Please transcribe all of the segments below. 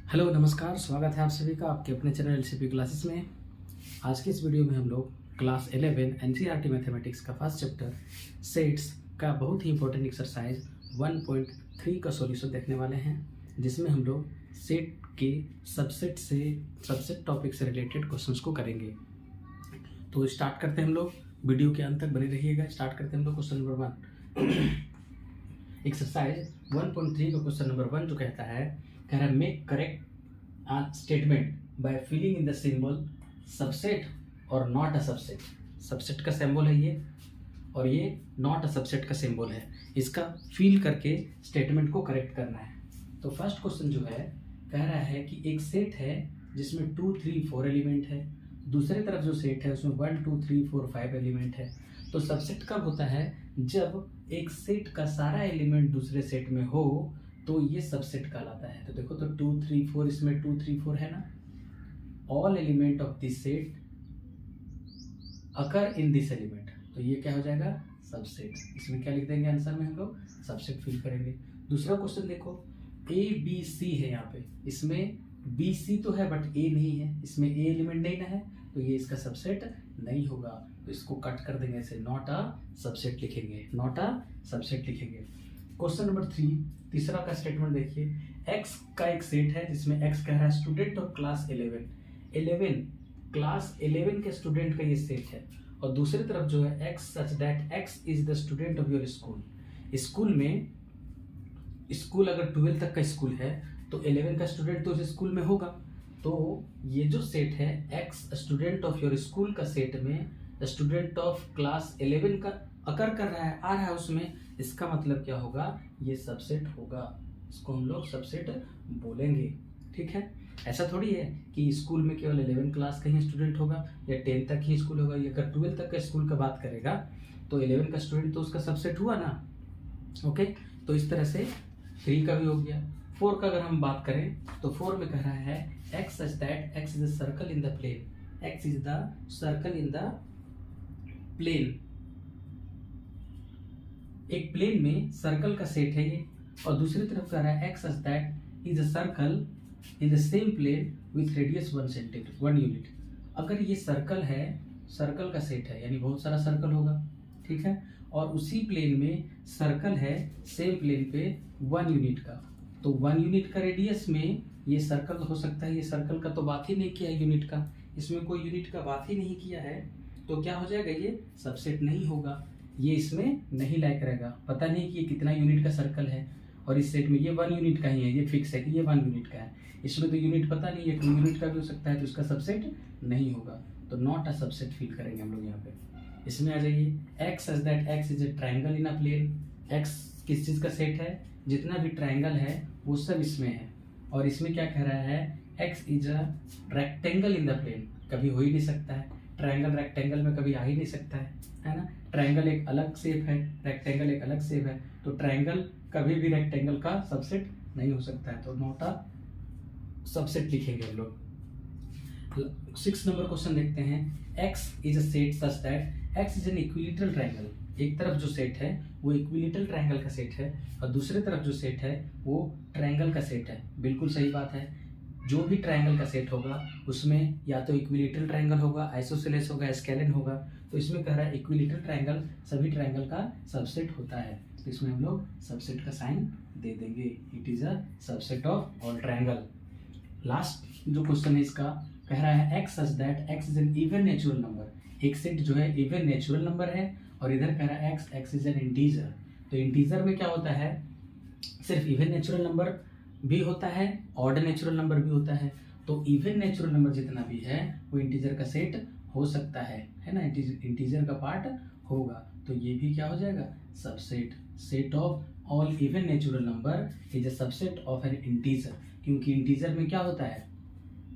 Hello नमस्कार, स्वागत है आप सभी का आपके अपने चैनल एलसीपी क्लासेस में। आज की इस वीडियो में हम लोग क्लास 11 एनसीईआरटी मैथमेटिक्स का फर्स्ट चैप्टर सेट्स का बहुत ही इंपॉर्टेंट एक्सरसाइज 1.3 का सॉल्यूशन देखने वाले हैं, जिसमें हम लोग सेट के सबसेट टॉपिक से रिलेटेड क्वेश्चंस को करेंगे। तो स्टार्ट करते हैं हम लोग, वीडियो के अंत तक बने रहिएगा। स्टार्ट करते हैं हम लोग क्वेश्चन नंबर 1 एक्सरसाइज 1.3 का क्वेश्चन नंबर 1 जो कहता है make correct statement by filling in the symbol subset और नॉट अ सबसेट। सबसेट का सिंबल है ये और ये नॉट अ सबसेट का सिंबल है। इसका फिल करके स्टेटमेंट को करेक्ट करना है। तो फर्स्ट क्वेश्चन जो है कह रहा है कि एक सेट है जिसमें 2, 3, 4 एलिमेंट है। दूसरी तरफ जो सेट है उसमें 1, 2, 3, 4, 5 एलिमेंट है। तो सबसेट कब होता है? जब एक सेट का सारा एलिमेंट दूसरे सेट में हो तो ये सबसेट कहलाता है। तो देखो, तो 2, 3, 4 इसमें 2, 3, 4 है ना। All element of this set occur in this element, तो ये क्या हो जाएगा? सबसेट। इसमें क्या लिख देंगे आंसर में? हम लोग सबसेट फिल करेंगे। दूसरा क्वेश्चन देखो, ए बी सी है यहाँ पे। इसमें बी सी तो है बट ए नहीं है, इसमें ए एलिमेंट नहीं ना है, तो ये इसका सबसेट नहीं होगा। तो इसको कट कर देंगे, ऐसे नॉट अ सबसेट लिखेंगे, नॉट अ सबसेट लिखेंगे। क्वेश्चन नंबर 3 तीसरा का स्टेटमेंट देखिए। x का एक सेट है जिसमें x कह रहा है स्टूडेंट ऑफ क्लास 11 क्लास 11 के स्टूडेंट का ये सेट है। और दूसरी तरफ जो है x such that x is the student of your school. School में, स्कूल अगर 12 तक का स्कूल है तो 11 का स्टूडेंट तो उस स्कूल में होगा। तो ये जो सेट है x student of your school का सेट में स्टूडेंट ऑफ क्लास 11 का अकर कर रहा है, आ रहा है उसमें, इसका मतलब क्या होगा? ये सबसेट होगा। इसको हम लोग सबसेट बोलेंगे। ठीक है, ऐसा थोड़ी है कि स्कूल में केवल 11 क्लास का ही स्टूडेंट होगा या 10 तक ही स्कूल होगा। या अगर 12 तक का स्कूल का बात करेगा तो 11 का स्टूडेंट तो उसका सबसेट हुआ ना। ओके, तो इस तरह से 3 का भी हो गया। 4 का अगर हम बात करें तो 4 में कह रहा है x such that x is a circle in the plane, x is the circle in the plane। एक प्लेन में सर्कल का सेट है ये, और दूसरी तरफ कह रहा है x such that is a circle in the same plane with radius 1 unit. अगर ये सर्कल है, सर्कल का सेट है यानी बहुत सारा सर्कल होगा, ठीक है, और उसी प्लेन में सर्कल है सेम प्लेन पे 1 यूनिट का, तो 1 यूनिट का रेडियस में ये सर्कल हो सकता है। ये सर्कल का तो बात ही नहीं किया है यूनिट का, इसमें कोई यूनिट का बात ही नहीं किया है, तो क्या हो जाएगा? ये सबसेट नहीं होगा, ये इसमें नहीं लायक रहेगा। पता नहीं कि ये कितना यूनिट का सर्कल है, और इस सेट में ये 1 यूनिट का ही है, ये फिक्स है कि ये 1 यूनिट का है। इसमें तो यूनिट पता नहीं है, 2 यूनिट का भी हो सकता है, तो इसका सबसेट नहीं होगा। तो नॉट अ सबसेट फील करेंगे हम लोग यहाँ पे। इसमें आ जाइए, x such that x is a triangle in a plane. x किस चीज का सेट है? जितना भी ट्राइंगल है वो सब इसमें है। और इसमें क्या कह रहा है? x is a rectangle in the plane. कभी हो ही नहीं सकता है, ट्राइंगल रेक्टेंगल में कभी आ ही नहीं सकता है ना। ट्राइंगल एक अलग शेप है, रेक्टेंगल एक अलग शेप है, तो ट्राइंगल कभी भी रेक्टेंगल का सबसेट नहीं हो सकता है। तो नॉट अ सबसेट लिखेंगे हम लोग। 6 नंबर क्वेश्चन देखते हैं। x is a set such that x is an equilateral triangle. एक तरफ जो सेट है वो इक्विलेटरल ट्राइंगल का सेट है और दूसरी तरफ जो सेट है वो ट्राइंगल का सेट है। बिल्कुल सही बात है, जो भी ट्राइंगल का सेट होगा उसमें या तो इक्विलेटरल ट्राइंगल होगा, आइसोसेलेस होगा, स्केलेन होगा। तो इसमें कह रहा है इक्विलेटरल ट्राइंगल सभी ट्राइंगल का सबसेट होता है, तो इसमें हम लोग सबसेट का साइन दे देंगे। It is a subset of all triangle. Last जो क्वेश्चन है इसका कह रहा है x such that x is an even natural number. एक सेट जो है इवन नेचुरल नंबर है और इधर कह रहा है x इज एन इंटीजर। तो इंटीजर में क्या होता है? सिर्फ इवन नेचुरल नंबर भी होता है, ऑड नेचुरल नंबर भी होता है। तो इवन नेचुरल नंबर जितना भी है वो इंटीजर का सेट हो सकता है ना, इंटीजर का पार्ट होगा। तो ये भी क्या हो जाएगा? Subset. Set of all even natural number is a subset of N integer. क्योंकि इंटीजर में क्या होता है?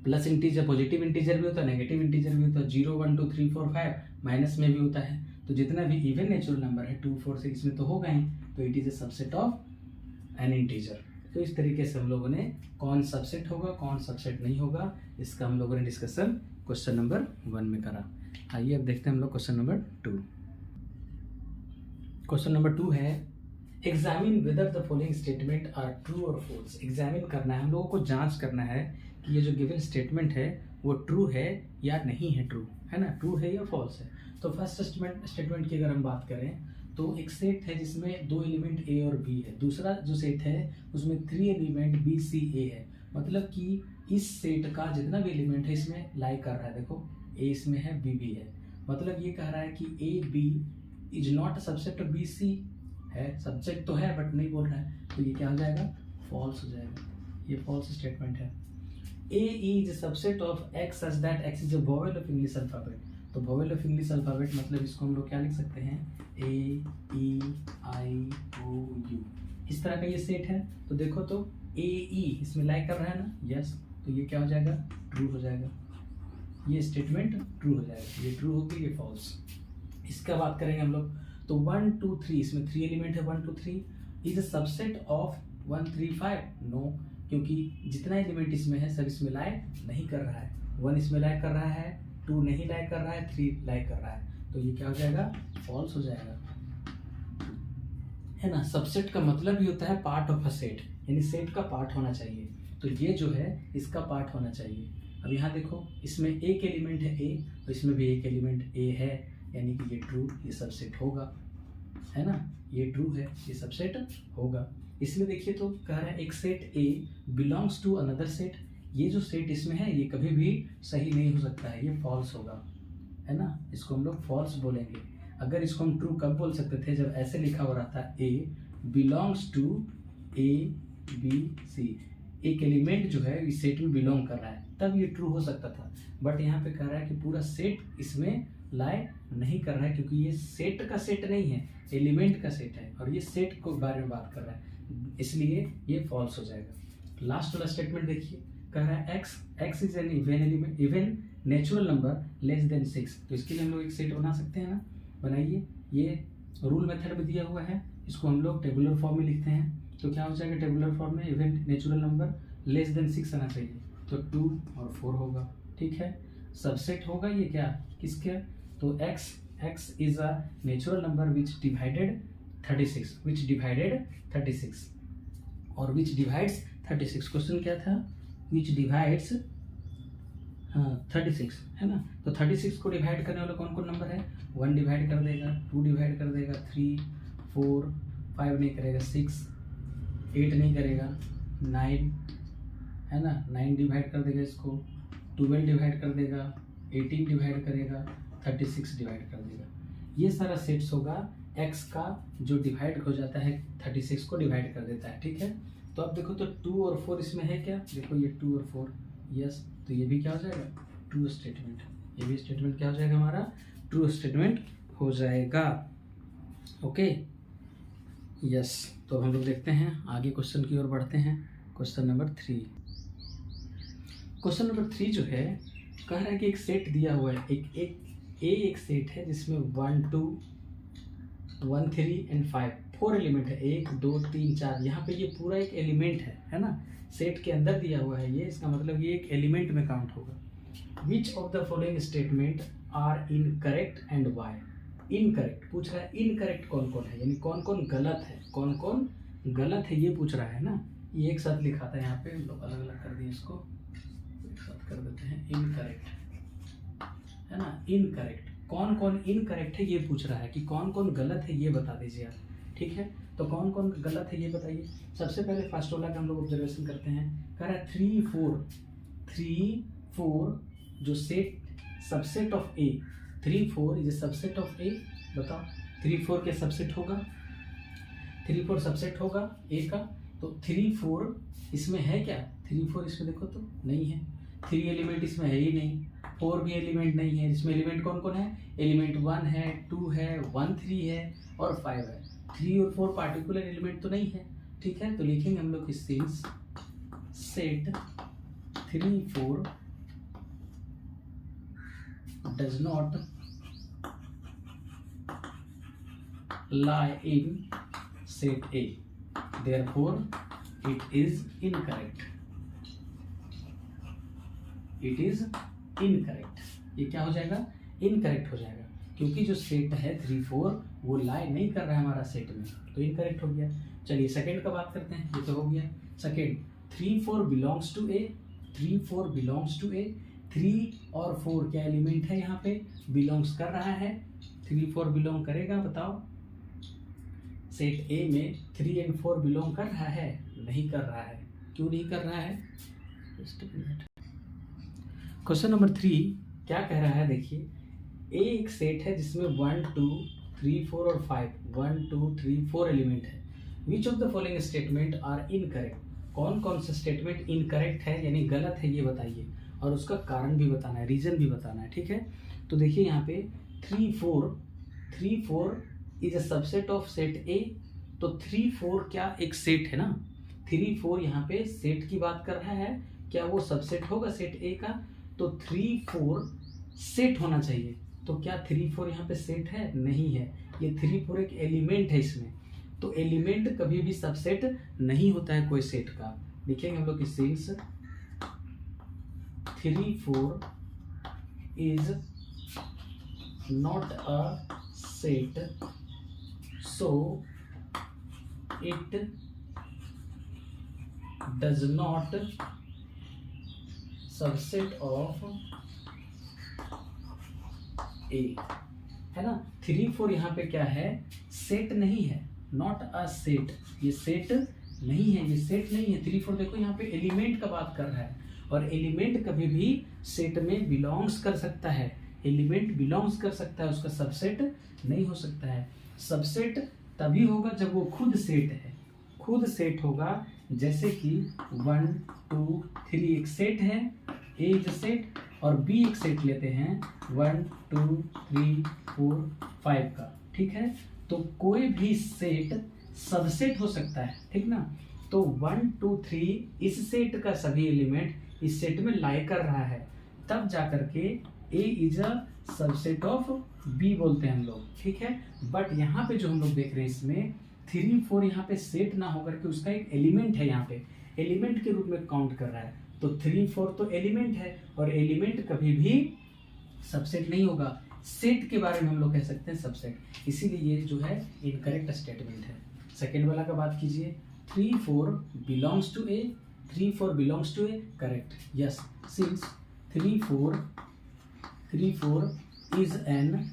प्लस इंटीजर, पॉजिटिव इंटीजर भी होता है, नेगेटिव इंटीजर भी होता है। 0, 1, 2, 3, 4, 5 माइनस में भी होता है। तो जितना भी इवन नेचुरल नंबर है 2, 4, 6 में तो होगा ही, तो it is a subset of N integer. तो इस तरीके से हम लोगों ने कौन सबसेट होगा कौन सबसेट नहीं होगा इसका हम लोगों ने डिस्कशन क्वेश्चन नंबर 1 में करा। आइए अब देखते हैं हम लोग क्वेश्चन नंबर 2। क्वेश्चन नंबर 2 है examine whether the following statement are true और फॉल्स। एग्जामिन करना है, हम लोगों को जांच करना है कि ये जो गिवन स्टेटमेंट है वो ट्रू है या नहीं है, ट्रू है ना, ट्रू है या फॉल्स है। तो फर्स्ट स्टेटमेंट की अगर हम बात करें तो एक सेट है जिसमें 2 एलिमेंट ए और बी है। दूसरा जो सेट है उसमें 3 एलिमेंट बी सी ए है। मतलब कि इस सेट का जितना भी एलिमेंट है इसमें लाई कर रहा है। देखो ए इसमें है, बी भी है। मतलब ये कह रहा है कि A B is not subset of B C है, सब्जेक्ट तो है बट नहीं बोल रहा है, तो ये क्या हो जाएगा, फॉल्स हो जाएगा। ये फॉल्स स्टेटमेंट है। A is subset of X such that X is a vowel of English alphabet. तो वोवेल ऑफ इंग्लिश अल्फाबेट मतलब इसको हम लोग क्या लिख सकते हैं, ए ई आई ओ यू, इस तरह का ये सेट है। तो देखो तो ए ई इसमें लाई कर रहा है ना, यस, तो ये क्या हो जाएगा, ट्रू हो जाएगा। ये स्टेटमेंट ट्रू हो जाएगा, ये ट्रू होगी, ये फॉल्स। इसका बात करेंगे हम लोग तो 1 2 3 इसमें 3 एलिमेंट है, 1 2 3 is a subset of 1 3 5। No, क्योंकि जितना एलिमेंट इसमें है सब इसमें लाई नहीं कर रहा है। 1 इसमें लाई कर रहा है, 2 नहीं लाई कर रहा है, 3 लाई कर रहा है, तो ये क्या हो जाएगा, फॉल्स हो जाएगा, है ना। सबसेट का मतलब ही होता है पार्ट ऑफ अ सेट, यानी सेट का पार्ट होना चाहिए। तो ये जो है इसका पार्ट होना चाहिए। अब यहाँ देखो इसमें एक एलिमेंट है ए, तो इसमें भी एक एलिमेंट ए है, यानी कि ये ट्रू, ये सबसेट होगा, है ना, ये ट्रू है, ये सबसेट होगा। इसमें देखिए तो कह रहा है एक set A belongs to another set. ये जो सेट इसमें है ये कभी भी सही नहीं हो सकता है, ये फॉल्स होगा, है ना, इसको हम लोग फॉल्स बोलेंगे। अगर इसको हम ट्रू कब बोल सकते थे, जब ऐसे लिखा हो रहा था A belongs to A B C, एक एलिमेंट जो है इस सेट में बिलोंग कर रहा है, तब ये ट्रू हो सकता था। बट यहाँ पे कह रहा है कि पूरा सेट इसमें लाई नहीं कर रहा है, क्योंकि ये सेट का सेट नहीं है, एलिमेंट का सेट है, और ये सेट को बारे में बात कर रहा है, इसलिए ये फॉल्स हो जाएगा। लास्ट वाला स्टेटमेंट देखिए, कह रहा है x is an even natural number less than 6। तो इसके लिए हम लोग एक सेट बना सकते हैं ना, बनाइए। ये रूल मेथड में दिया हुआ है, इसको हम लोग टेबुलर फॉर्म में लिखते हैं। तो क्या हो जाएगा, टेबुलर फॉर्म में even natural number less than 6 आना चाहिए, तो 2 और 4 होगा, ठीक है। सबसेट होगा ये क्या, किसके, तो x is a natural number which divided 36 और which divides 36। क्वेश्चन क्या था, which divides 36, है ना। तो 36 को डिवाइड करने वाला कौन कौन नंबर है, 1 डिवाइड कर देगा, 2 डिवाइड कर देगा, 3 4 5 नहीं करेगा, 6 8 नहीं करेगा, 9, है ना, 9 डिवाइड कर देगा इसको, 12 डिवाइड कर देगा, 18 डिवाइड करेगा, 36 डिवाइड कर देगा। ये सारा सेट्स होगा x का जो डिवाइड हो जाता है 36 को डिवाइड कर देता है, ठीक है। तो अब देखो तो 2 और 4 इसमें है क्या, देखो ये 2 और 4, यस, तो ये भी क्या हो जाएगा, ट्रू स्टेटमेंट। ये भी स्टेटमेंट क्या हो जाएगा हमारा, ट्रू स्टेटमेंट हो जाएगा, ओके, यस। तो हम लोग देखते हैं आगे क्वेश्चन की ओर बढ़ते हैं। क्वेश्चन नंबर 3 जो है, कह रहा है कि एक सेट दिया हुआ है, एक सेट है जिसमें 1 2 1 3 एंड 5 4 एलिमेंट है, 1 2 3 4, यहाँ पे ये पूरा एक एलिमेंट है ना, सेट के अंदर दिया हुआ है ये, इसका मतलब ये एक एलिमेंट में काउंट होगा। Which of the following statement are incorrect and why. Incorrect पूछ रहा है, इनकरेक्ट कौन कौन है, यानी कौन कौन गलत है, कौन कौन गलत है ये पूछ रहा है ना। ये एक साथ लिखा था यहाँ पे, हम लोग अलग अलग कर दिए, इसको एक साथ कर देते हैं, इनकरेक्ट, है ना, इनकरेक्ट, कौन कौन इनकरेक्ट है ये पूछ रहा है, कि कौन कौन गलत है ये बता दीजिए आप, ठीक है। तो कौन कौन गलत है ये बताइए। सबसे पहले फर्स्ट वाला का हम लोग ऑब्जर्वेशन करते हैं, कह रहा है 3 4 जो set subset of A, 3 4 is subset of A, बताओ 3 4 के सबसेट होगा, 3 4 सबसेट होगा ए का, तो 3 4 इसमें है क्या, 3 4 इसमें देखो तो नहीं है, 3 एलिमेंट इसमें है ही नहीं, 4 भी एलिमेंट नहीं है। इसमें एलिमेंट कौन कौन है, एलिमेंट 1 है, 2 है, 1 3 है और 5 है। 3 और 4 पार्टिकुलर एलिमेंट तो नहीं है, ठीक है। तो लिखेंगे हम लोग since set 3 4 does not lie in set A, therefore it is incorrect, it is incorrect। ये क्या हो जाएगा, इनकरेक्ट हो जाएगा। क्योंकि जो सेट है 3 4 वो लाई नहीं कर रहा है हमारा सेट में, तो इनकरेक्ट हो गया। चलिए सेकंड का बात करते हैं, ये तो हो गया second. 3 4 belongs to A, 3 4 belongs to A. 3 और 4 क्या एलिमेंट है यहाँ पे, बिलोंग्स कर रहा है। 3 4 बिलोंग करेगा, बताओ सेट ए में 3 एंड 4 बिलोंग कर रहा है, नहीं कर रहा है। क्यों नहीं कर रहा है? क्वेश्चन नंबर 3 क्या कह रहा है, देखिए ए एक सेट है जिसमें 1 2 3 4 और 5 1 2 3 4 एलिमेंट है। Which of the following statement are incorrect, कौन कौन सा स्टेटमेंट इनकरेक्ट है यानी गलत है ये बताइए, और उसका कारण भी बताना है, रीजन भी बताना है, ठीक है। तो देखिए यहाँ पे 3 4 is a subset of set ए। तो 3 4 क्या एक सेट है ना, 3 4 यहाँ पे सेट की बात कर रहा है, क्या वो सबसेट होगा सेट ए का? तो 3 4 सेट होना चाहिए, तो क्या 3 4 यहाँ पे सेट है? नहीं है, ये 3 4 एक एलिमेंट है इसमें। तो एलिमेंट कभी भी सबसेट नहीं होता है कोई सेट का। लिखेंगे हम लोग कि since 3 4 is not a set, so it does not subset of A, है ना। 3 4 यहाँ पे क्या है, सेट नहीं है, नॉट अ सेट, ये सेट नहीं है, ये सेट नहीं है। 3 4 देखो यहाँ पे एलिमेंट का बात कर रहा है, और एलिमेंट कभी भी सेट में बिलोंग्स कर सकता है, एलिमेंट बिलोंग्स कर सकता है, उसका सबसेट नहीं हो सकता है। सबसेट तभी होगा जब वो खुद सेट है, खुद सेट होगा। जैसे कि 1 2 3 एक सेट है, ए इज सेट, और बी एक सेट लेते हैं 1 2 3 4 5 का, ठीक है। तो कोई भी सेट सबसेट हो सकता है, ठीक ना। तो 1 2 3 इस सेट का सभी एलिमेंट इस सेट में लाई कर रहा है, तब जाकर के A is a subset of B बोलते हैं हम लोग, ठीक है। बट यहाँ पे जो हम लोग देख रहे हैं इसमें 3 4 यहाँ पे सेट ना होकर के उसका एक एलिमेंट है, यहाँ पे एलिमेंट के रूप में काउंट कर रहा है। तो 3 4 तो एलिमेंट है, और एलिमेंट कभी भी सबसेट नहीं होगा। सेट के बारे में हम लोग कह सकते हैं सबसेट, इसीलिए ये जो है इनकरेक्ट स्टेटमेंट है। सेकेंड वाला का बात कीजिए, 3 4 belongs to A, 3 4 belongs to A, correct, yes, since 3 4 is an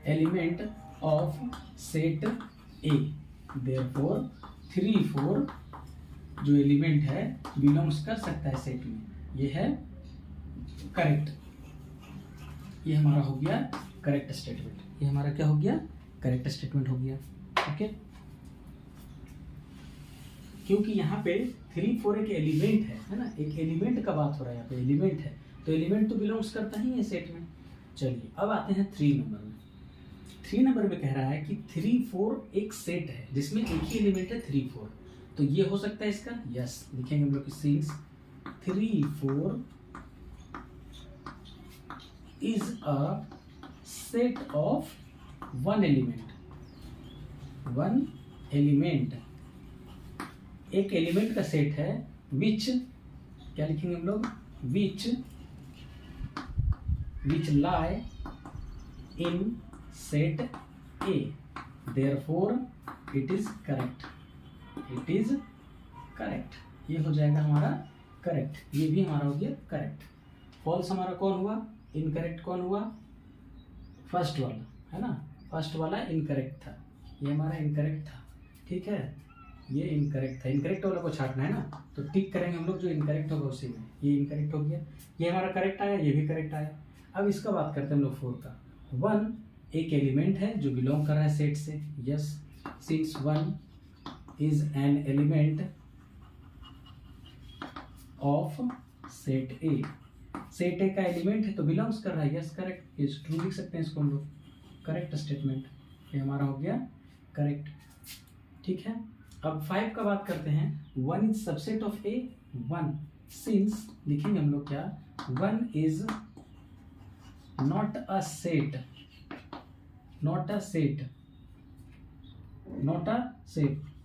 element of set A, therefore 3 4 जो एलिमेंट है बिलोंग्स कर सकता है सेट में, ये है करेक्ट। ये हमारा हो गया करेक्ट स्टेटमेंट, ये हमारा क्या हो गया, करेक्ट स्टेटमेंट हो गया, ओके। क्योंकि यहाँ पे 3 4 एक एलिमेंट है ना, एक एलिमेंट का बात हो रहा है, यहाँ पे एलिमेंट है, तो एलिमेंट तो बिलोंग्स करता ही है सेट में। चलिए अब आते हैं 3 नंबर में। 3 नंबर में कह रहा है कि 3 4 एक सेट है जिसमें एक ही एलिमेंट है 3 4, तो ये हो सकता है इसका, यस, लिखेंगे हम लोग since 3 4 is a set of one element, एक एलिमेंट का सेट है, विच, क्या लिखेंगे हम लोग, which lie in set A, therefore it is correct, ये हो जाएगा हमारा करेक्ट, ये भी हमारा हो गया करेक्ट। फॉल्स हमारा कौन हुआ, इनकरेक्ट कौन हुआ, फर्स्ट वाला, है ना, फर्स्ट वाला इनकरेक्ट था, ये हमारा इनकरेक्ट था, ठीक है, ये इनकरेक्ट था। इनकरेक्ट वाला को छाटना है ना, तो टिक करेंगे हम लोग, जो इनकरेक्ट होगा उसी में, ये इनकरेक्ट हो गया, ये हमारा करेक्ट आया, ये भी करेक्ट आया। अब इसका बात करते हैं हम लोग 4 का। 1 एक एलिमेंट है जो बिलोंग कर रहा है सेट से, yes, since 1 is an element of set A, set ए का एलिमेंट है तो बिलोंग्स कर रहा है, यस, करेक्ट, इज ट्रू लिख सकते हैं इसको हम लोग, करेक्ट स्टेटमेंट, ये हमारा हो गया करेक्ट, ठीक है। अब 5 का बात करते हैं, 1 is subset of A, 1 since, लिखेंगे हम लोग क्या, 1 is not a set,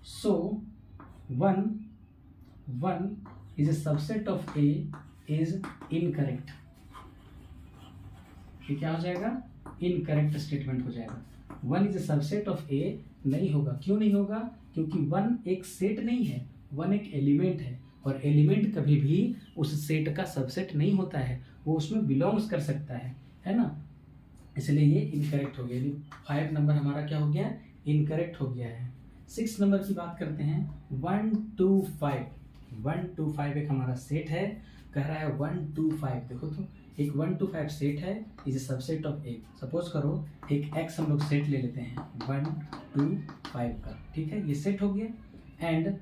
so 1 is a subset of A is incorrect, ये क्या हो जाएगा, इनकरेक्ट स्टेटमेंट हो जाएगा। 1 इज अ सबसेट ऑफ ए नहीं होगा। क्यों नहीं होगा, क्योंकि 1 एक सेट नहीं है, 1 एक एलिमेंट है, और एलिमेंट कभी भी उस सेट का सबसेट नहीं होता है, वो उसमें बिलोंग्स कर सकता है ना, इसलिए ये इनकरेक्ट हो गया। 5 नंबर हमारा क्या हो गया, इनकरेक्ट हो गया है। 6 नंबर की बात करते हैं। 1 2 5 1 2 5 एक हमारा सेट है, कह रहा है 1 2 5। देखो तो एक 1 2 5 सेट है, is a subset of A. Suppose करो एक एक्स हम लोग सेट ले लेते हैं 1 2 5 का, ठीक है, ये सेट हो गया। एंड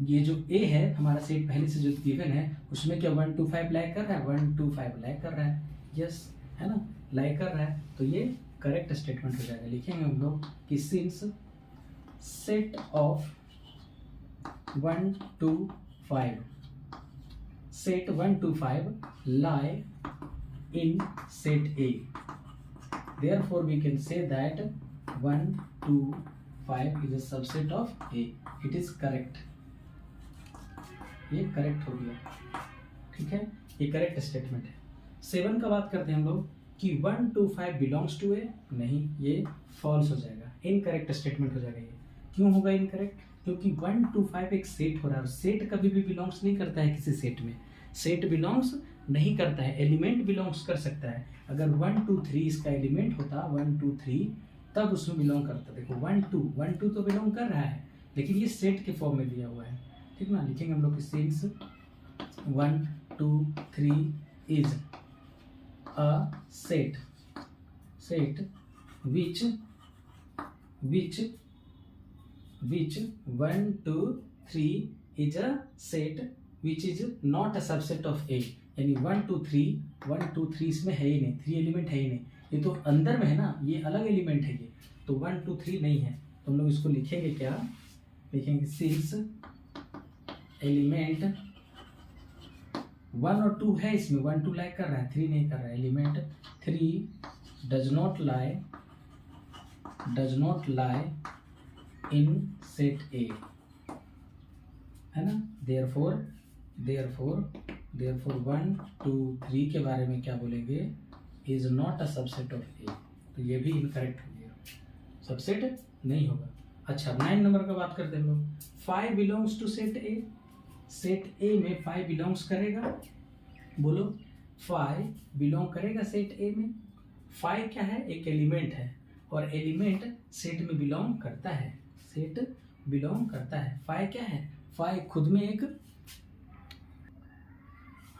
ये जो ए है हमारा सेट पहले से जो गिवन है उसमें क्या 1 2 5 लाइक कर रहा है, 1 2 5 लाइक कर रहा है, यस है ना, लाइक कर रहा है, तो ये करेक्ट स्टेटमेंट हो जाएगा। लिखेंगे हम लोग कि since set of 1 2 5 set 1 2 5 lie in set A, therefore we can say that 1 2 5 is a subset of A. It is correct, ये करेक्ट हो गया, ठीक है, ये करेक्ट स्टेटमेंट है। 7 का बात करते हैं हम लोग कि 1 2 5 बिलोंग्स टू ए, नहीं, ये फॉल्स हो जाएगा, इनकरेक्ट स्टेटमेंट हो जाएगा। ये क्यों होगा इनकरेक्ट, क्योंकि 1 2 5 एक सेट हो रहा है, सेट कभी भी बिलोंग्स नहीं करता है किसी सेट में, सेट बिलोंग्स नहीं करता है, एलिमेंट बिलोंग्स कर सकता है। अगर 1 2 3 इसका एलिमेंट होता 1 2 3 तब उसमें बिलोंग करता। देखो 1 2 तो बिलोंग कर रहा है, लेकिन ये सेट के फॉर्म में दिया हुआ है, ठीक ना। लिखेंगे हम लोग since 1 2 3 is a set which 1 2 3 is a set which is not a subset of A, यानी 1 2 3 इसमें है ही नहीं, 3 एलिमेंट है ही नहीं, ये तो अंदर में है ना, ये अलग एलिमेंट है, ये तो 1 2 3 नहीं है। तो हम लोग इसको लिखेंगे क्या, लिखेंगे सिंस एलिमेंट 1 और 2 है इसमें, 1 2 लाइक कर रहा है, 3 नहीं कर रहा है, element 3 does not lie in set ए, है ना। देयरफॉर 1 2 3 के बारे में क्या बोलेंगे, is not a subset of A, तो ये भी इनकरेक्ट हो गया, सबसेट नहीं होगा। अच्छा 9 नंबर का बात करते हैं हम लोग। 5 belongs to set A, set A में 5 बिलोंग्स करेगा, बोलो 5 बिलोंग करेगा सेट ए में। 5 क्या है, एक एलिमेंट है, और एलिमेंट सेट में बिलोंग करता है, सेट बिलोंग करता है। 5 क्या है, 5 खुद में एक,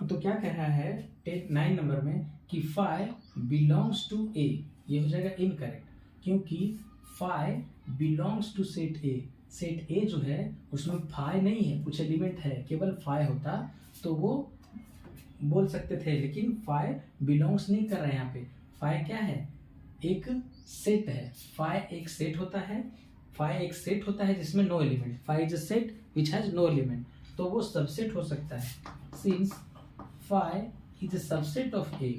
तो क्या कह रहा है 9 नंबर में कि 5 बिलोंग्स टू ए, ये हो जाएगा इनकरेक्ट, क्योंकि 5 belongs to set A, set A जो है उसमें 5 नहीं है, कुछ एलिमेंट है, केवल 5 होता तो वो बोल सकते थे, लेकिन 5 बिलोंग्स नहीं कर रहे हैं यहाँ पे। 5 क्या है, एक सेट है, 5 एक सेट होता है, 5 एक सेट होता है जिसमें no element, 5 is a set which has no element, तो वो सबसेट हो सकता है। Since 5 is a subset of A,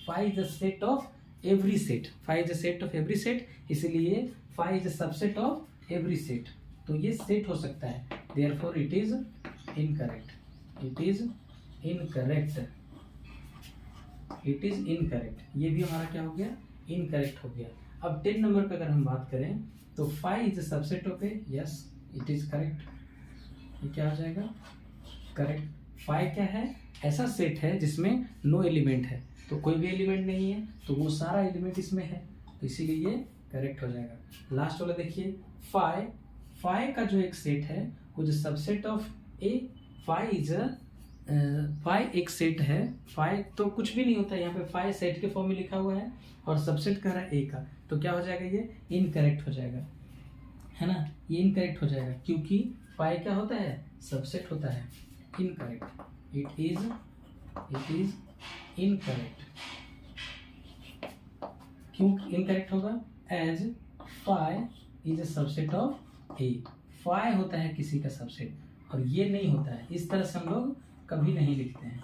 5 is a set of every set, 5 is a set of every set, इसलिए 5 is a subset of every set, तो ये set हो सकता है। Therefore it is incorrect, it is incorrect, ये भी हमारा क्या हो गया, इनकरेक्ट हो गया। अब 10 नंबर का अगर हम बात करें तो 5 is a subset of A, yes it is correct, ये क्या हो जाएगा, करेक्ट। 5 क्या है, ऐसा सेट है जिसमें नो एलिमेंट है, तो कोई भी एलिमेंट नहीं है, तो वो सारा एलिमेंट इसमें है, तो इसीलिए ये करेक्ट हो जाएगा। लास्ट वाला देखिए 5 का जो एक सेट है वो जो सबसेट ऑफ ए, 5 इज अ 5 एक सेट है, 5 तो कुछ भी नहीं होता है, यहाँ पे 5 सेट के फॉर्म में लिखा हुआ है और सबसेट कर रहा है ए का, तो क्या हो जाएगा, ये इनकरेक्ट हो जाएगा, है ना, ये इनकरेक्ट हो जाएगा, क्योंकि 5 क्या होता है, सबसेट होता है, इनकरेक्ट, इट इज इनकरेक्ट। क्यों इनकरेक्ट होगा, as 5 is a subset of A, 5 होता है किसी का सबसेट और ये नहीं होता है, इस तरह से हम लोग कभी नहीं लिखते हैं,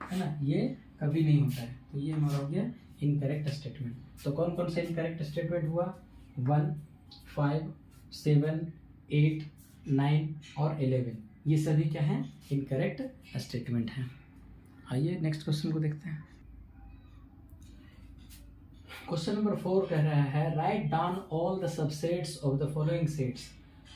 है ना, ये कभी नहीं होता है, तो ये हमारा हो गया इनकरेक्ट स्टेटमेंट। तो कौन कौन से इनकरेक्ट स्टेटमेंट हुआ, 1 5 7 8 9 और 11, ये सभी क्या हैं, इनकरेक्ट स्टेटमेंट हैं। आइए नेक्स्ट क्वेश्चन को देखते हैं। क्वेश्चन नंबर 4 कह रहा है write down all the subsets of the following sets.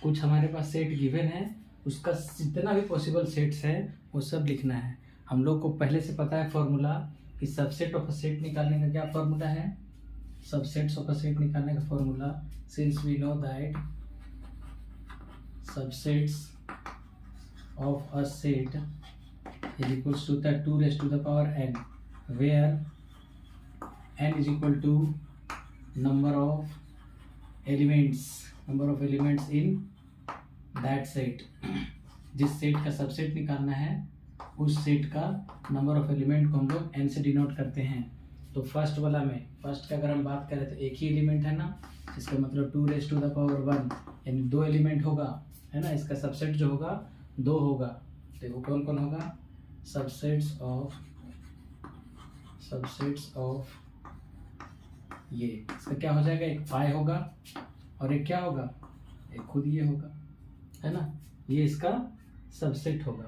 कुछ हमारे पास सेट गिवन है, उसका जितना भी पॉसिबल सेट्स है वो सब लिखना है। हम लोग को पहले से पता है फॉर्मूला कि सबसेट ऑफ अ सेट निकालने का क्या फॉर्मूला है। सबसेट्स ऑफ अ सेट निकालने का formula, since we know that subsets of a set is equals to the 2 raised to the power n, where n is equal to number of elements in that set। जिस set का subset निकालना है उस set का number of element को हम लोग n से डिनोट करते हैं। तो फर्स्ट वाला में, फर्स्ट का अगर हम बात करें तो एक ही एलिमेंट है ना, इसका मतलब 2 रेज टू द पावर 1 यानी 2 एलिमेंट होगा, है ना। इसका सबसेट जो होगा 2 होगा। देखो कौन कौन होगा, सबसेट्स ऑफ ये, इसका क्या हो जाएगा, एक फाई होगा और एक क्या होगा, एक खुद ये होगा, है ना। ये इसका सबसेट होगा,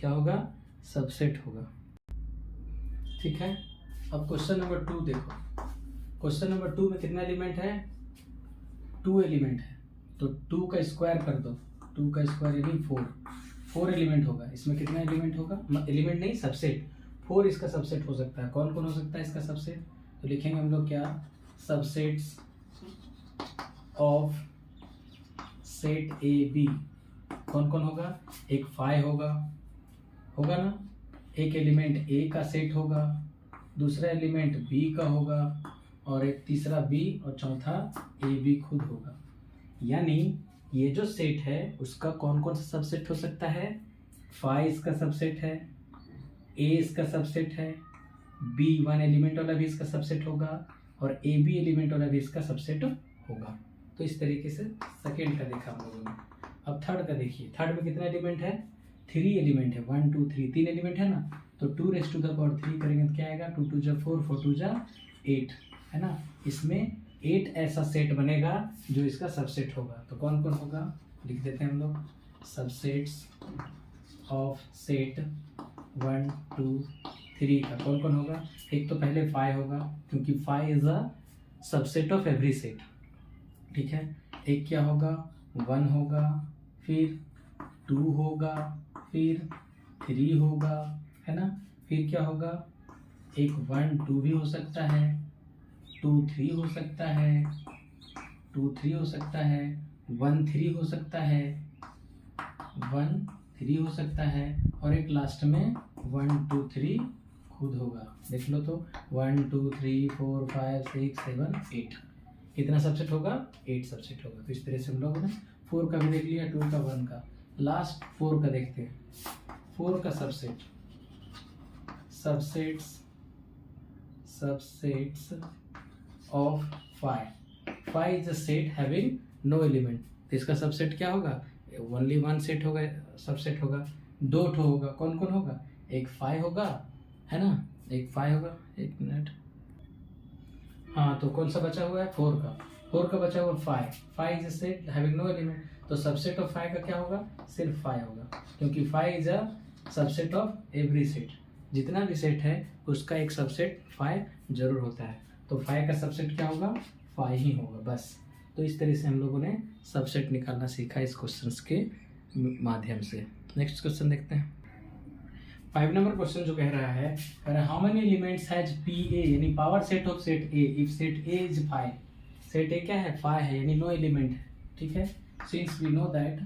क्या होगा, सबसेट होगा। ठीक है। अब क्वेश्चन नंबर 2 देखो। क्वेश्चन नंबर 2 में कितना एलिमेंट है, 2 एलिमेंट है। तो 2 का स्क्वायर कर दो, 2 का स्क्वायर यानी 4 एलिमेंट होगा। इसमें कितना एलिमेंट होगा, एलिमेंट नहीं सबसेट, 4 इसका सबसेट हो सकता है। कौन कौन हो सकता है इसका सबसेट, तो लिखेंगे हम लोग क्या, subsets of set A B. कौन कौन होगा, एक 5 होगा ना, एक एलिमेंट ए का सेट होगा, दूसरा एलिमेंट बी का होगा और एक तीसरा बी और चौथा ए बी खुद होगा। यानी ये जो सेट है उसका कौन कौन सा सबसेट हो सकता है, 5 इसका सबसेट है, ए इसका सबसेट है, बी 1 एलिमेंट वाला भी इसका सबसेट होगा और ए बी एलिमेंट वाला भी इसका सबसेट होगा। तो इस तरीके से सेकेंड का देखा हम लोगों ने। अब थर्ड का देखिए, थर्ड में कितना एलिमेंट है, 3 एलिमेंट है, 1 2 3, 3 एलिमेंट है ना। तो 2 रेज टू द पावर 3 करेंगे तो क्या आएगा, 2 2 जा 4, 4 2 जा 8, है ना। इसमें 8 ऐसा सेट बनेगा जो इसका सबसेट होगा। तो कौन कौन होगा, लिख देते हैं हम लोग, सबसेट्स ऑफ सेट 1 2 3 का कौन कौन होगा। एक तो पहले 5 होगा क्योंकि 5 is a subset of every set, ठीक है। एक क्या होगा, 1 होगा, फिर 2 होगा, फिर 3 होगा, है ना। फिर क्या होगा, एक 1 2 भी हो सकता है, 2 3 हो सकता है, 2 3 हो सकता है, 1 3 हो सकता है, 1 3 हो सकता है और एक लास्ट में 1 2 3 खुद होगा। देख लो तो 1 2 3 4 5 6 7 8 कितना सबसेट होगा, 8 सबसेट होगा। तो इस तरह से हम लोग ने 4 का भी देख लिया, 2 का, 1 का, लास्ट 4 का देखते हैं। 4 का subset, subsets of 5 is a set having no element. तो इसका सबसेट क्या होगा, ओनली 1 सेट होगा, सबसेट होगा। 2 ठो होगा, कौन कौन होगा, एक 5 होगा, है ना, एक 5 होगा, एक मिनट, हाँ। तो कौन सा बचा हुआ है, 4 का बचा हुआ 5 is a set having no element. तो सबसेट ऑफ 5 का क्या होगा, सिर्फ 5 होगा क्योंकि 5 is a subset of every set. जितना भी सेट है उसका एक सबसेट 5 जरूर होता है। तो 5 का सबसेट क्या होगा, 5 ही होगा बस। तो इस तरह से हम लोगों ने सबसेट निकालना सीखा इस क्वेश्चंस के माध्यम से। नेक्स्ट क्वेश्चन देखते हैं। 5 नंबर क्वेश्चन जो कह रहा है how many elements has P A, यानी power set of set A if set A is 5। Set A क्या है, 5 है, यानी नो एलिमेंट है, ठीक है। Since we know that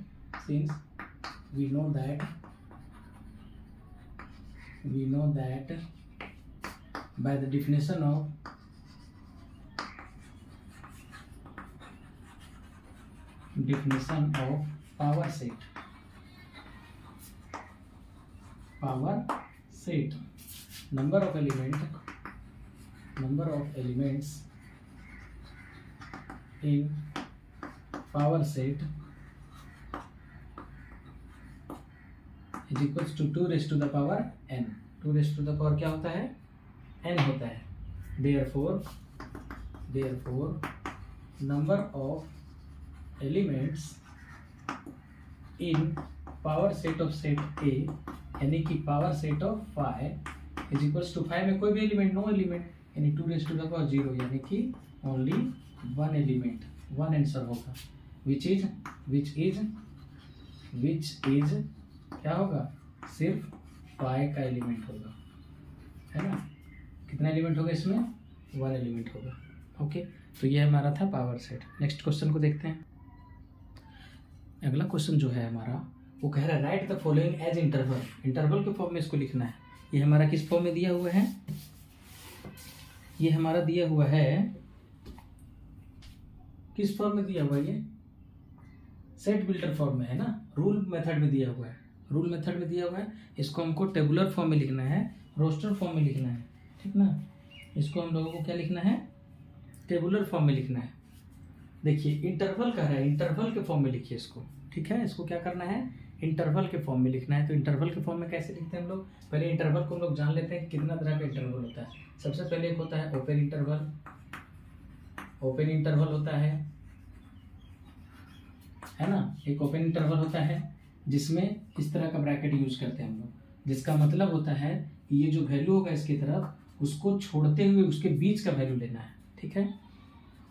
by the definition of power set, number of elements in power set is equals to 2 raised to the power n। 2 raised to the power क्या होता है, n होता है। therefore number of elements in power set of set A यानी कि power set of 5 is equals to 5 में कोई भी एलिमेंट, नो एलिमेंट यानी 2 रेज़ टू द पावर 0, यानी कि only one element, one answer होगा, विच इज क्या होगा, सिर्फ पाई का एलिमेंट होगा, है ना। कितना एलिमेंट होगा इसमें, वन एलिमेंट होगा। ओके, तो ये हमारा था पावर सेट। नेक्स्ट क्वेश्चन को देखते हैं। अगला क्वेश्चन जो है हमारा वो कह रहा है write the following as interval, interval के फॉर्म में इसको लिखना है। ये हमारा किस फॉर्म में दिया हुआ है, ये हमारा दिया हुआ है किस फॉर्म में दिया हुआ है, ये सेट बिल्डर फॉर्म में है ना, रूल मेथड में दिया हुआ है, रूल मेथड में दिया हुआ है। इसको हमको टेबुलर फॉर्म में लिखना है, रोस्टर फॉर्म में लिखना है, ठीक ना। इसको हम लोगों को क्या लिखना है, टेबुलर फॉर्म में लिखना है। देखिए इंटरवल कह रहा है, इंटरवल के फॉर्म में लिखिए इसको, ठीक है। इसको क्या करना है, इंटरवल के फॉर्म में लिखना है। तो इंटरवल के फॉर्म में कैसे लिखते हैं हम लोग, पहले इंटरवल को हम लोग जान लेते हैं कितना तरह का इंटरवल होता है। सबसे पहले एक होता है ओपन इंटरवल, ओपन इंटरवल होता है ना, एक ओपन इंटरवल होता है जिसमें इस तरह का ब्रैकेट यूज करते हैं हम लोग, जिसका मतलब होता है कि ये जो वैल्यू होगा इसकी तरफ, उसको छोड़ते हुए उसके बीच का वैल्यू लेना है, ठीक है।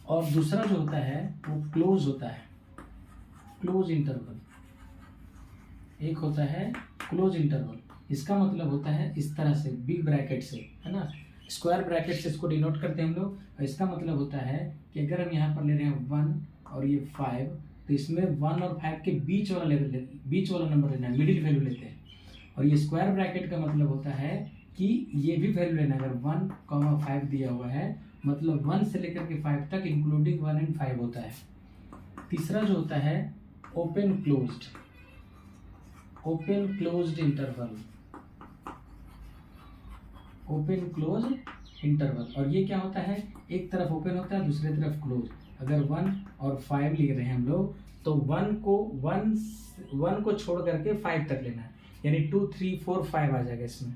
और दूसरा जो होता है वो क्लोज होता है, क्लोज इंटरवल, एक होता है क्लोज इंटरवल। इसका मतलब होता है इस तरह से बिग ब्रैकेट से, है ना, स्क्वायर ब्रैकेट से इसको डिनोट करते हैं हम लोग। और इसका मतलब होता है कि अगर हम यहाँ पर ले रहे हैं 1 और ये 5, तो इसमें 1 और 5 के बीच वाला लेवल, बीच वाला नंबर लेना है, मिडिल वैल्यू लेते हैं। और ये स्क्वायर ब्रैकेट का मतलब होता है कि ये भी वैल्यू लेना है। अगर 1,5 दिया हुआ है मतलब 1 से लेकर के 5 तक इंक्लूडिंग 1 एंड 5 होता है। तीसरा जो होता है open closed, open closed interval, open close interval. और ये क्या होता है, एक तरफ ओपन होता है दूसरी तरफ क्लोज। अगर 1 और 5 लिख रहे हैं हम लोग तो 1 को छोड़ करके 5 तक लेना है, यानी 2, 3, 4, 5 आ जाएगा इसमें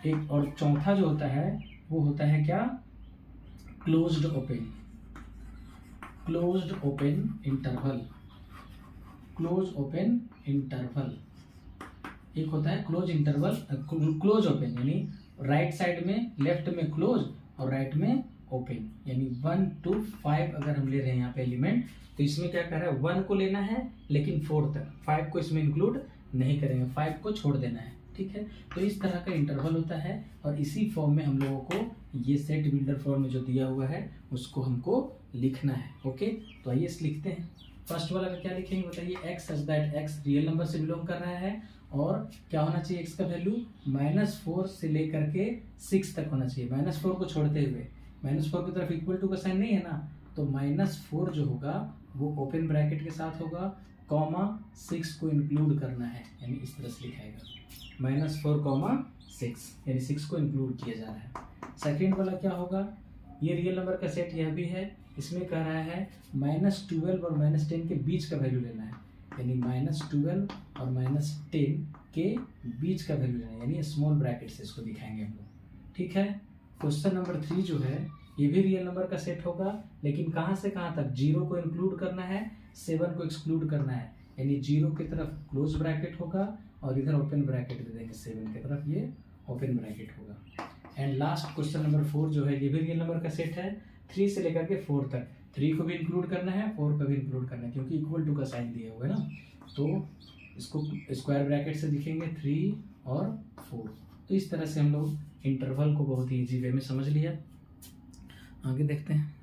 एक। और चौथा जो होता है वो होता है क्या, closed open, closed open interval, close open interval. एक होता है क्लोज इंटरवल, क्लोज ओपन, यानी राइट साइड में, लेफ्ट में क्लोज और राइट में ओपन, यानी 1 to 5 अगर हम ले रहे हैं यहाँ पे एलिमेंट, तो इसमें क्या कर रहा है, 1 को लेना है लेकिन 4 तक, 5 को इसमें इंक्लूड नहीं करेंगे, 5 को छोड़ देना है, ठीक है। तो इस तरह का इंटरवल होता है और इसी फॉर्म में हम लोगों को ये सेट बिल्डर फॉर्म में जो दिया हुआ है उसको हमको लिखना है। ओके, तो आइए इस लिखते हैं। फर्स्ट वाला का क्या लिखेंगे बताइए, x such that x real number से बिलोंग कर रहा है और क्या होना चाहिए एक्स का वैल्यू -4 से लेकर के 6 तक होना चाहिए। -4 को छोड़ते हुए, -4 की तरफ इक्वल टू का साइन नहीं है ना, तो -4 जो होगा वो ओपन ब्रैकेट के साथ होगा, कॉमा 6 को इंक्लूड करना है, यानी इस तरह से लिखाएगा -4,6, यानी 6 को इंक्लूड किया जा रहा है। सेकेंड वाला क्या होगा, ये रियल नंबर का सेट यह भी है, इसमें कह रहा है -12 और -10 के बीच का वैल्यू लेना है, यानी -12 और -10 के बीच का वैल्यू लेना है, यानी स्मॉल ब्रैकेट से इसको दिखाएंगे हम लोग, ठीक है। क्वेश्चन नंबर 3 जो है ये भी रियल नंबर का सेट होगा, लेकिन कहाँ से कहाँ तक, 0 को इंक्लूड करना है, 7 को एक्सक्लूड करना है, यानी 0 की तरफ क्लोज ब्रैकेट होगा और इधर ओपन ब्रैकेट दे देंगे, 7 की तरफ ये ओपन ब्रैकेट होगा। एंड लास्ट क्वेश्चन नंबर 4 जो है ये भी रियल नंबर का सेट है, 3 से लेकर के 4 तक, 3 को भी इंक्लूड करना है, 4 को भी इंक्लूड करना है, क्योंकि इक्वल टू का साइन दिया हुआ है ना, तो इसको स्क्वायर ब्रैकेट से दिखेंगे 3 और 4। तो इस तरह से हम लोग इंटरवल को बहुत ही इजी वे में समझ लिया। आगे देखते हैं।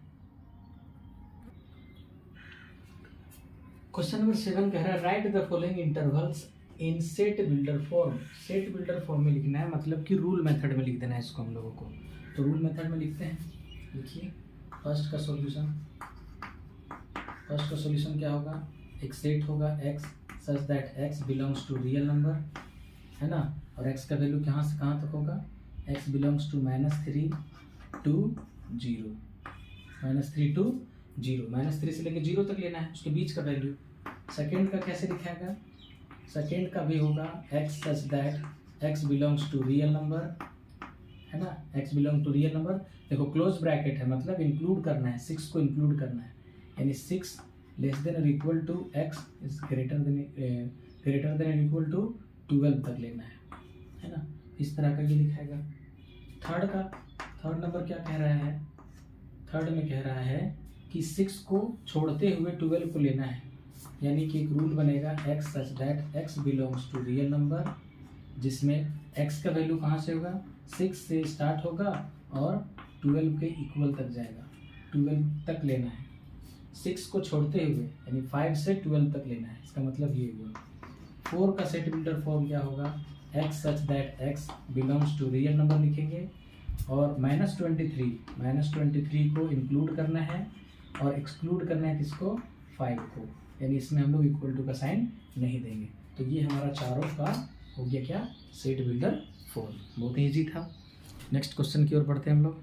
क्वेश्चन नंबर 7 कह रहा है write the following intervals in set builder form. Set builder form में लिखना है, मतलब कि रूल मेथड में लिख देना है इसको हम लोगों को। तो रूल मेथड में लिखते हैं, देखिए फर्स्ट का सॉल्यूशन क्या होगा, एक सेट होगा x such that x belongs to real number, है ना, और x का वैल्यू कहाँ से कहाँ तक होगा, x belongs to -3 to 0, -3 to 0, -3 से लेकर 0 तक लेना है उसके बीच का वैल्यू। सेकेंड का कैसे दिखाएगा, सेकेंड का भी होगा x such that x belongs to real number, है ना, x belong to real number. देखो क्लोज ब्रैकेट है, मतलब इंक्लूड करना है, 6 को इंक्लूड करना है, यानी 6 लेस देन और equal to x is greater than और इक्वल टू 12 तक लेना है ना, इस तरह का ये दिखाएगा। थर्ड नंबर क्या कह रहा है, थर्ड में कह रहा है कि 6 को छोड़ते हुए 12 को लेना है, यानी कि एक रूल बनेगा x such that x belongs to real number, जिसमें x का वैल्यू कहाँ से होगा, 6 से स्टार्ट होगा और 12 के इक्वल तक जाएगा, 12 तक लेना है, 6 को छोड़ते हुए यानी 5 से 12 तक लेना है। इसका मतलब ये हुआ 4 का सेट बिल्डर फॉर्म क्या होगा, x such that x belongs to real number लिखेंगे और -23 को इंक्लूड करना है और एक्सक्लूड करना है किसको, 5 को, यानी इसमें हम लोग इक्वल टू का साइन नहीं देंगे। तो ये हमारा चारों का हो गया क्या, सेट बिल्डर फॉर्म। बहुत ही ईजी था। नेक्स्ट क्वेश्चन की ओर बढ़ते हैं हम लोग।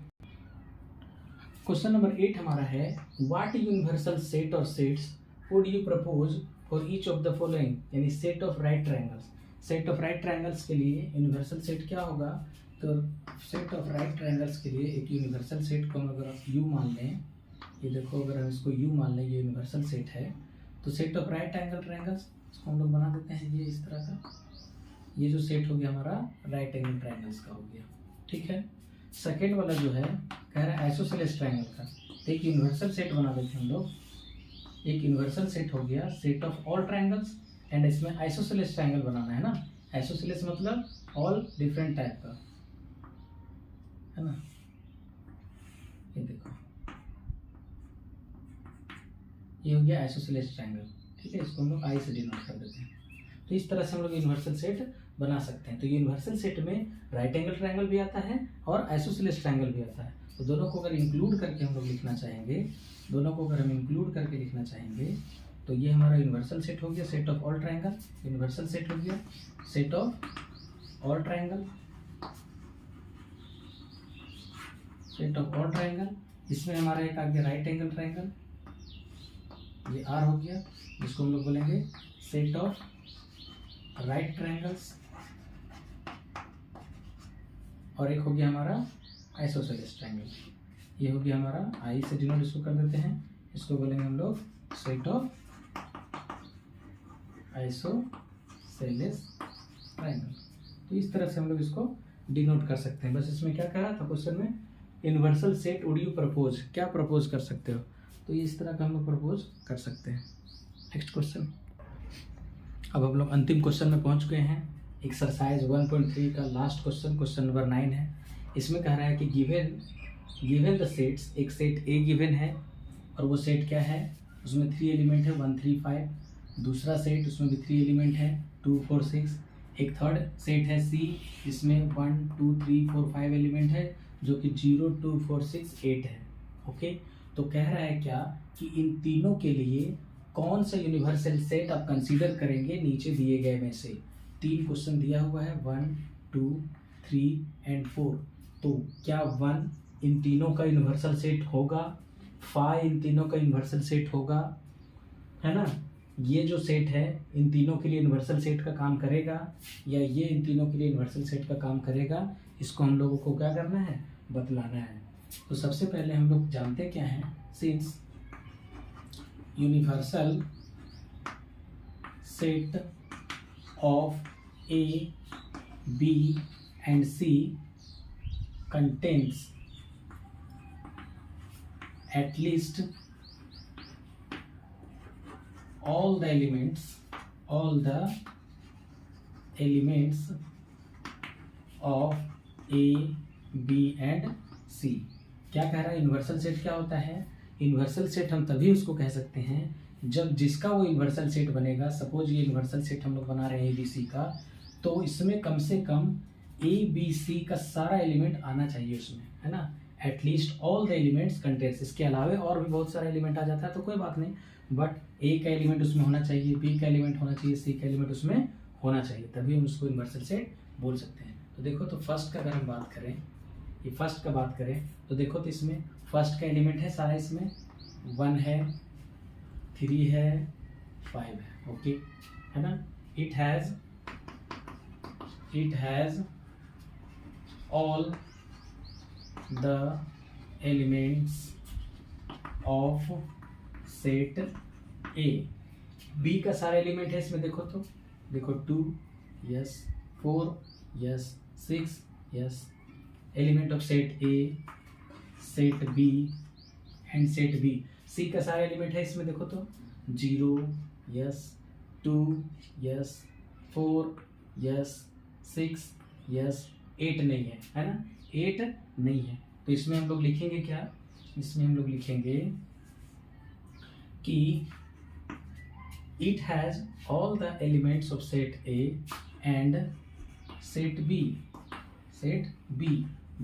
क्वेश्चन नंबर 8 हमारा है, व्हाट यूनिवर्सल सेट और sets would you propose for each of the following, यानी set of right triangles. Set of right triangles के लिए यूनिवर्सल सेट क्या होगा, तो सेट ऑफ राइट ट्रायंगल्स के लिए एक यूनिवर्सल सेट को हम अगर यू मान लें, ये देखो अगर हम इसको यू मान लें, ये यूनिवर्सल सेट है, तो set of right angle triangles इसको हम लोग बना देते हैं ये इस तरह का, ये जो सेट हो गया हमारा राइट एंगल ट्रायंगल्स का हो गया, ठीक है। सेकेंड वाला जो है कह रहा है आइसोसेलेस ट्रायंगल का, तो एक यूनिवर्सल सेट बना देते हैं हम लोग, एक यूनिवर्सल सेट हो गया set of all triangles and इसमें आइसोसेलेस ट्रायंगल बनाना है ना, आइसोसेलेस मतलब ऑल डिफरेंट टाइप का, है ना। ये देखो ये हो गया आइसोसेलेस ट्रायंगल, ठीक है, इसको हम लोग आई से डिनोट कर देते हैं। तो इस तरह से हम लोग यूनिवर्सल सेट बना सकते हैं। तो यूनिवर्सल सेट में राइट एंगल ट्रायंगल भी आता है और आइसोसेलेस ट्रायंगल भी आता है। तो दोनों को अगर इंक्लूड करके हम लोग लिखना चाहेंगे, दोनों को अगर हम इंक्लूड करके लिखना चाहेंगे, तो ये हमारा यूनिवर्सल सेट हो गया set of all triangle, universal set हो गया set of all triangle, set of all triangle. इसमें हमारा एक आ गया राइट एंगल ट्रायंगल, ये आर हो गया, जिसको हम लोग बोलेंगे सेट ऑफ राइट ट्रायंगल्स, और एक हो गया हमारा आइसोसेलेस ट्रायंगल, ये हो गया हमारा आई से डिनोट इसको कर देते हैं, इसको बोलेंगे हम लोग सेट ऑफ आइसोसेलेस ट्रायंगल। तो इस तरह से हम लोग इसको डिनोट कर सकते हैं। बस इसमें क्या कह रहा था क्वेश्चन में, universal set would you propose, क्या प्रपोज कर सकते हो, तो ये इस तरह का हम लोग प्रपोज कर सकते हैं। नेक्स्ट क्वेश्चन, अब हम लोग अंतिम क्वेश्चन में पहुंच गए हैं। एक्सरसाइज 1.3 का लास्ट क्वेश्चन, क्वेश्चन नंबर 9 है। इसमें कह रहा है कि गिवन द सेट्स, एक सेट ए गिवन है और वो सेट क्या है, उसमें 3 एलिमेंट है 1 3 5, दूसरा सेट उसमें भी 3 एलिमेंट है 2 4 6, एक थर्ड सेट है सी जिसमें 1 2 3 4 5 एलिमेंट है जो कि 0 2 4 6 8 है। ओके, तो कह रहा है क्या कि इन तीनों के लिए कौन सा यूनिवर्सल सेट आप कंसीडर करेंगे नीचे दिए गए में से। 3 क्वेश्चन दिया हुआ है 1 2 3 एंड 4, तो क्या 1 इन तीनों का यूनिवर्सल सेट होगा, 5 इन तीनों का यूनिवर्सल सेट होगा, है ना, ये जो सेट है इन तीनों के लिए यूनिवर्सल सेट का काम करेगा, या ये इन तीनों के लिए यूनिवर्सल सेट का काम करेगा, इसको हम लोगों को क्या करना है, बतलाना है। तो सबसे पहले हम लोग जानते क्या हैं, since universal set of A B and C contains at least all the elements of A, B and C। क्या कह रहा है, यूनिवर्सल सेट क्या होता है, यूनिवर्सल सेट हम तभी उसको कह सकते हैं जब जिसका वो यूनिवर्सल सेट बनेगा, सपोज ये यूनिवर्सल सेट हम लोग बना रहे हैं ABC का, तो इसमें कम से कम ABC का सारा एलिमेंट आना चाहिए उसमें, है ना, at least all the elements contains. इसके अलावा और भी बहुत सारा एलिमेंट आ जाता है तो कोई बात नहीं, बट ए का एलिमेंट उसमें होना चाहिए, बी का एलिमेंट होना चाहिए, सी का एलिमेंट उसमें होना चाहिए, तभी हम उसको यूनिवर्सल सेट बोल सकते हैं। तो देखो, तो फर्स्ट का अगर हम बात करें, ये फर्स्ट का बात करें तो देखो, तो इसमें फर्स्ट का एलिमेंट है सारा, इसमें 1 है 3 है 5 है, ओके, है ना। It has all the elements of set A। B का सारा एलिमेंट है इसमें, देखो तो देखो 2 yes, 4 yes, 6 yes, element of set A, set B and set B. C का सारा एलिमेंट है इसमें, देखो तो 0 यस, 2 यस, 4 यस, 6 यस, 8 नहीं है ना, 8 नहीं है। तो इसमें हम लोग लिखेंगे क्या, इसमें हम लोग लिखेंगे कि it has all the elements of set A and set B,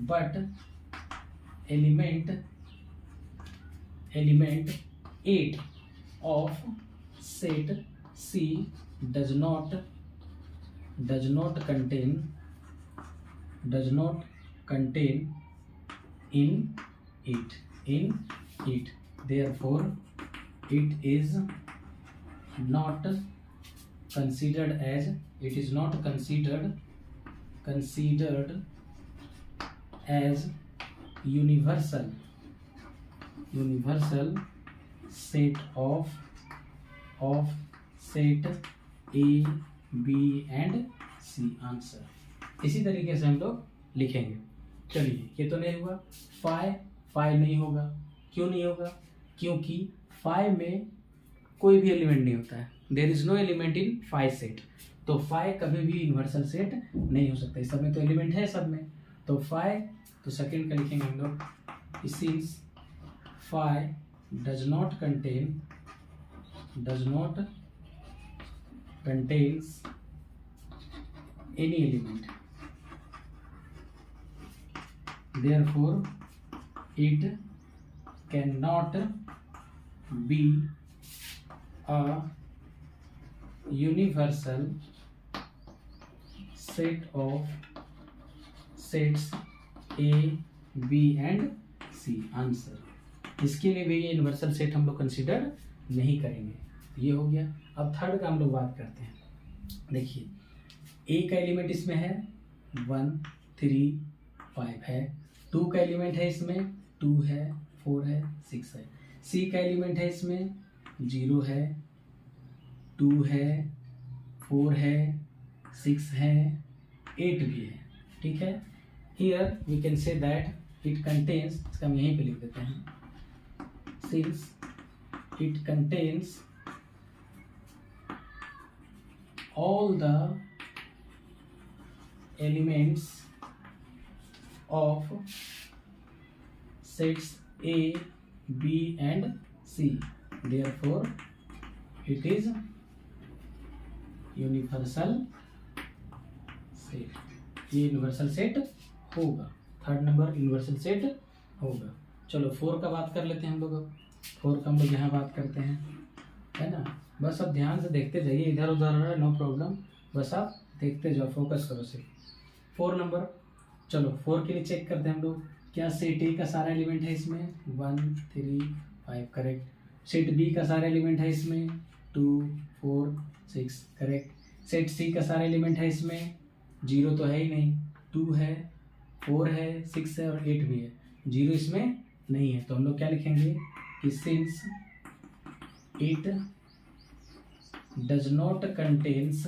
but element 8 of set C does not contain in it. Therefore, it is not considered as universal set of set A, B and C answer. इसी तरीके से हम लोग लिखेंगे। चलिए, ये तो नहीं हुआ। फाइव नहीं होगा। क्यों नहीं होगा? क्योंकि 5 में कोई भी एलिमेंट नहीं होता है। There is no element in 5 set. तो 5 कभी भी यूनिवर्सल सेट नहीं हो सकता। इस सब में तो एलिमेंट है सब में। तो 5, तो सेकंड का लिखेंगे हम लोग, since 5 does not contains any element, therefore it cannot be a universal set of sets A, B and C answer. इसके लिए भी ये यूनिवर्सल सेट हम लोग कंसिडर नहीं करेंगे। ये हो गया। अब थर्ड का हम लोग बात करते हैं। देखिए, ए का एलिमेंट इसमें है 1, 3, 5 है। 2 का एलिमेंट है इसमें 2 है, 4 है, 6 है। सी का एलिमेंट है इसमें 0 है, 2 है, 4 है, 6 है, 8 भी है। ठीक है। Here we can say that it contains, इसका हम यहीं पे लिख देते हैं, since it contains all the elements of sets A, B and C, therefore it is universal set। ये यूनिवर्सल सेट होगा। थर्ड नंबर यूनिवर्सल सेट होगा। चलो 4 का बात कर लेते हैं हम लोग। अब 4 का हम लोग यहाँ बात करते हैं, है ना। बस अब ध्यान से देखते जाइए, इधर उधर है नो प्रॉब्लम, बस आप देखते जाओ, फोकस करो सिर्फ। 4 नंबर, चलो 4 के लिए चेक करते हैं हम लोग। क्या सेट ए का सारा एलिमेंट है इसमें 1, 3, 5 करेक्ट। सेट बी का सारा एलिमेंट है इसमें 2, 4, 6 करेक्ट। सेट सी का सारा एलिमेंट है इसमें 0 तो है ही नहीं, 2 है, 4 है, 6 है और 8 भी है। 0 इसमें नहीं है। तो हम लोग क्या लिखेंगे कि since it does not contains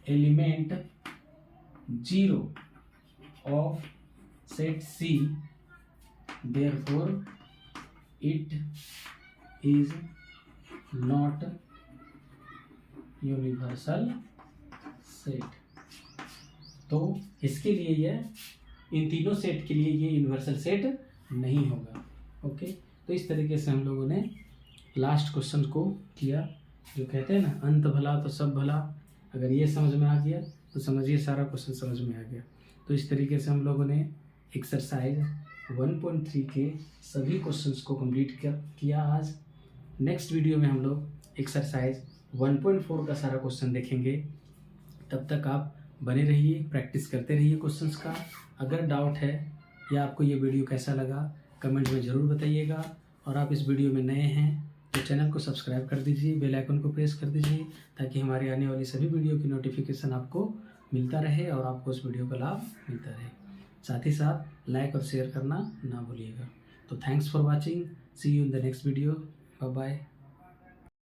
element 0 of set C, therefore it is not universal set। तो इसके लिए यह, इन तीनों सेट के लिए ये यूनिवर्सल सेट नहीं होगा। ओके। तो इस तरीके से हम लोगों ने लास्ट क्वेश्चन को किया। जो कहते हैं ना, अंत भला तो सब भला। अगर ये समझ में आ गया तो समझिए सारा क्वेश्चन समझ में आ गया। तो इस तरीके से हम लोगों ने एक्सरसाइज 1.3 के सभी क्वेश्चंस को कंप्लीट किया आज। नेक्स्ट वीडियो में हम लोग एक्सरसाइज 1.4 का सारा क्वेश्चन देखेंगे। तब तक आप बने रहिए, प्रैक्टिस करते रहिए क्वेश्चंस का। अगर डाउट है या आपको ये वीडियो कैसा लगा कमेंट में ज़रूर बताइएगा। और आप इस वीडियो में नए हैं तो चैनल को सब्सक्राइब कर दीजिए, बेल आइकन को प्रेस कर दीजिए, ताकि हमारे आने वाली सभी वीडियो की नोटिफिकेशन आपको मिलता रहे और आपको उस वीडियो का लाभ मिलता रहे। साथ ही साथ लाइक और शेयर करना ना भूलिएगा। तो thanks for watching, see you in the next video, bye bye.